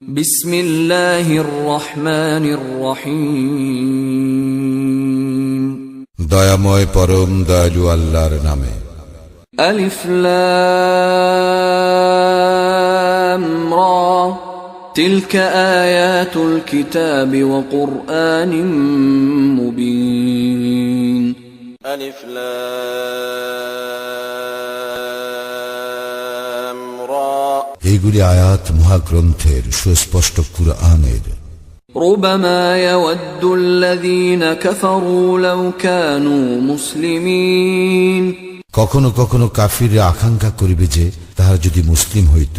বিসমিল্লাহির রহমানির রহিম। দয়াময় পরম দয়ালু আল্লাহর নামে। আলিফ লাম রা তিলকা আয়াতুল কিতাবি ওয়া কুরআনিম মুবিন। আলিফ লাম রা এইগুলি আয়াত মহাগ্রন্থের সুস্পষ্ট কুরআনের। ربما يود الذين كفروا لو كانوا مسلمين। কখনো কখনো কাফিররা আকাঙ্ক্ষা করিবে যে তাহারা যদি মুসলিম হইত।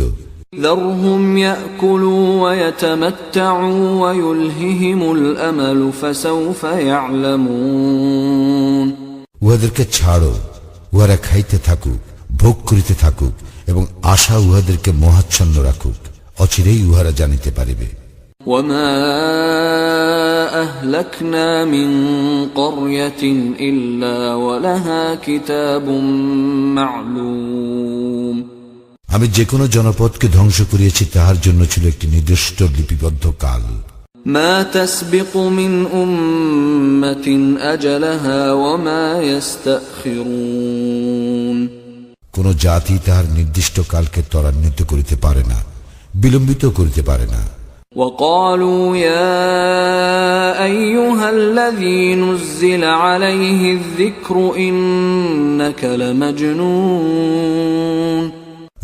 ذرهم يأكلوا ويتمتعوا ويلههم الأمل فسوف يعلمون। উহাদেরকে ছাড়ো, উহারা খাইতে থাকুক, ভোগ করিতে থাকুক এবং আশা উহাদেরকে মোহাচ্ছন্ন রাখুক, অচিরেই উহারা জানিতে পারিবে। وما أهلكنا من قرية إلا ولها كتاب معلوم। আমি যে কোনো জনপদকে ধ্বংস করিয়েছি তাহার জন্য ছিল একটি নির্দিষ্ট লিপিবদ্ধ কাল। ما تسبق من أمة أجلها وما يستأخرون। কোন জাতি তাহার নির্দিষ্ট কালকে ত্বরান্বিত করিতে পারে না, বিলম্বিত করিতে পারে না। وقالوا يا أيها الذي نزل عليه الذكر إنك لمجنون।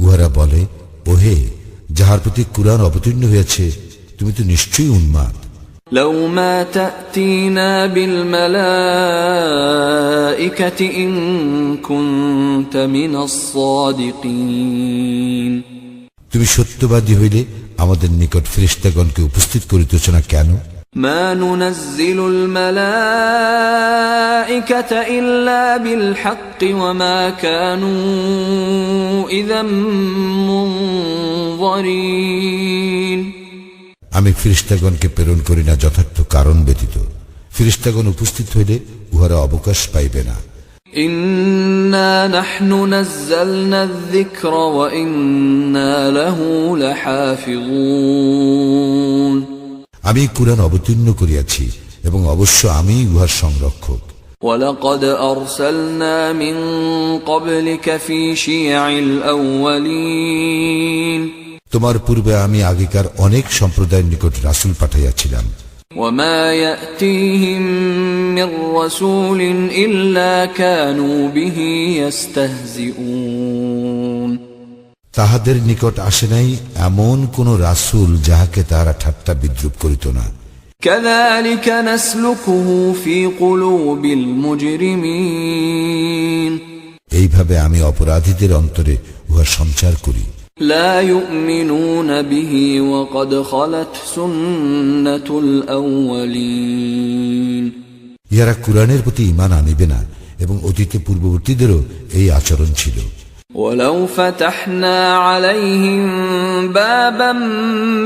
উহারা বলে, ওহে যাহার প্রতি কুরআন অবতীর্ণ হয়েছে তুমি তো নিশ্চয়ই উন্মাদ। لو ما تأتينا بالملائكة إن كنت من الصادقين। তুমি সত্যবাদী হইলে আমাদের নিকট ফেরেশতাগণকে উপস্থিত করিতেছ না কেন? ما ننزل الملائكة إلا بالحق وما كانوا إذا منظرين। আমি ফেরেশতাগণকে প্রেরণ করি না যথার্থ কারণ ব্যতীত। ফেরেশতাগণ উপস্থিত হইলে উহারা অবকাশ পাইবে না। إنا نحن نزلنا الذكر وإنا له لحافظون। আমি কুরআন অবতীর্ণ করিয়াছি এবং অবশ্য আমি উহার সংরক্ষক। ولقد أرسلنا من قبلك في شيع الأولين। তোমার পূর্বে আমি আগেকার অনেক সম্প্রদায়ের নিকট রাসূল পাঠাইয়াছিলাম। وما يأتيهم من رسول إلا كانوا به يستهزئون। তাহাদের নিকট আসে নাই এমন কোন রাসূল যাহাকে তাহারা ঠাট্টা বিদ্রূপ করিত না। كذلك نسلكه في قلوب المجرمين। এইভাবে আমি অপরাধীদের অন্তরে উহা সঞ্চার করি। لا يؤمنون به وقد خلت سنة الأولين। ইহারা কুরআনের প্রতি ঈমান আনিবে না এবং অতীতে পূর্ববর্তীদেরও এই আচরণ ছিল। ولو فتحنا عليهم بابا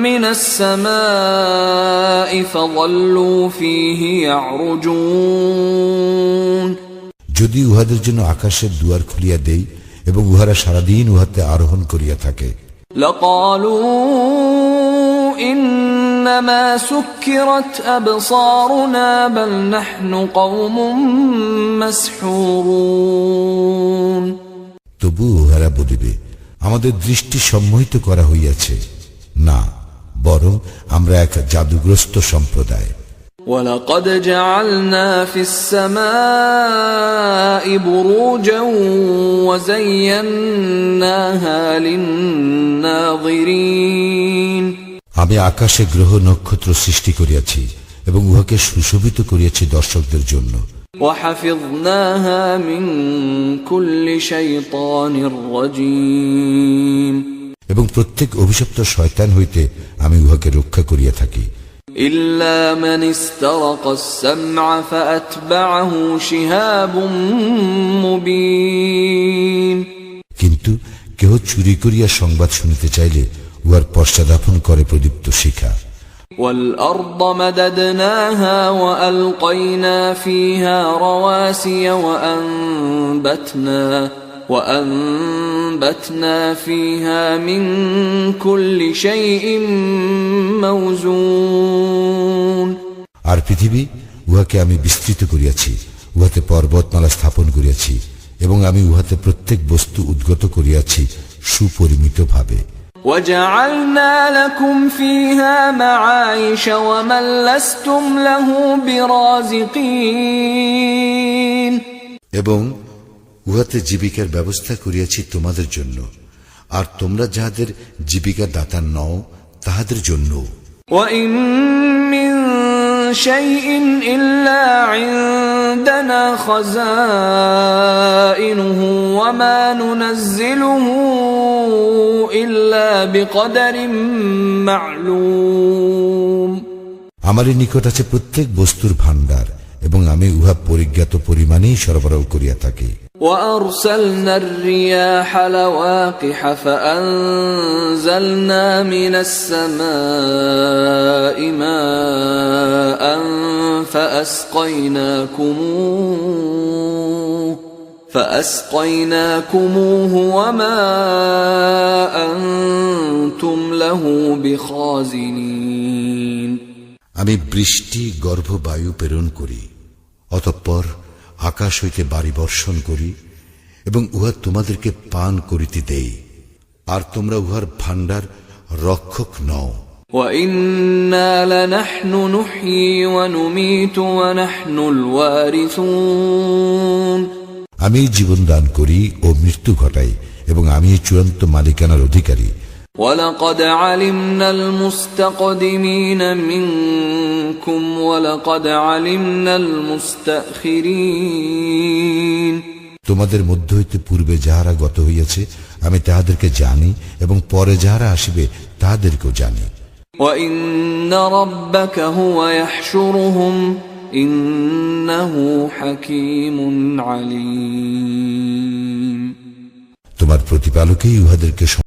من السماء فظلوا فيه يعرجون। যদি উহাদের জন্য আকাশের দুয়ার খুলিয়া দেই এবং উহারা সারাদিন উহাতে আরোহণ করিয়া থাকে, لقالوا إنما سكرت أبصارنا بل نحن قوم مسحورون। তবু উহারা বলিবে, আমাদের দৃষ্টি সম্মোহিত করা হইয়াছে, না বরং আমরা এক জাদুগ্রস্ত সম্প্রদায়। ولقد جعلنا في السماء بروجا وزيناها للناظرين। আমি আকাশে গ্রহ নক্ষত্র সৃষ্টি করিয়াছি এবং উহাকে সুশোভিত করিয়াছি দর্শকদের জন্য। وحفظناها من كل شيطان رجيم। এবং প্রত্যেক অভিশপ্ত শয়তান হইতে আমি উহাকে রক্ষা করিয়া থাকি। إلا من استرق السمع فأتبعه شهاب مبين। কিন্তু কেহ চুরি করিয়া সংবাদ শুনিতে চাইলে উহার পশ্চাদাপন করে প্রদীপ্ত শিখা। والأرض مددناها وألقينا فيها رواسي وأنبتنا فيها من كل شيء موزون আর পৃথিবী উহাকে আমি বিস্তৃত করিয়াছি, উহাতে পর্বতমালা স্থাপন করিয়াছি, এবং আমি উহাতে প্রত্যেক বস্তু উদ্গত করিয়াছি সুপরিমিত ভাবে। وجعلنا لكم فيها معايش ومن لستم له برازقين এবং উহাতে জীবিকার ব্যবস্থা করিয়াছি তোমাদের জন্য, আর তোমরা যাহাদের জীবিকা দাতা নও তাহাদের জন্য। وإن من شيء إلا عندنا خزائنه وما ننزله إلا بقدر معلوم আমারই নিকট আছে প্রত্যেক বস্তুর ভাণ্ডার, এবং আমি উহা পরিজ্ঞাত পরিমাণেই সরবরাহ করিয়া থাকি। وأرسلنا الرياح لواقح فأنزلنا من السماء ماء فأسقيناكموه وما أنتم له بخازنين আমি বৃষ্টি গর্ভ বায়ু প্রেরণ করি, অতঃপর আকাশ হইতে বাড়ি বর্ষণ করি, এবং উহা তোমাদেরকে পান করিতে দেই, আর তোমরা উহার ভাণ্ডার রক্ষক নও। وَإِنَّا لَنَحْنُ نُحْيِي وَنُمِيتُ وَنَحْنُ الْوَارِثُونَ আমি জীবন দান করি ও মৃত্যু ঘটাই, এবং আমি চূড়ান্ত মালিকানার অধিকারী। وَلَقَدْ عَلِمْنَا الْمُسْتَقْدِمِينَ مِنكُمْ وَلَقَدْ عَلِمْنَا الْمُسْتَأْخِرِينَ তোমাদের মধ্য হইতে পূর্বে যাহারা গত হইয়াছে আমি তাহাদেরকে জানি, এবং পরে যাহারা আসিবে তাহাদেরকেও জানি। وَإِنَّ رَبَّكَ هُوَ يَحْشُرُهُمْ إِنَّهُ حَكِيمٌ عَلِيمٌ তোমার প্রতিপালকই উহাদেরকে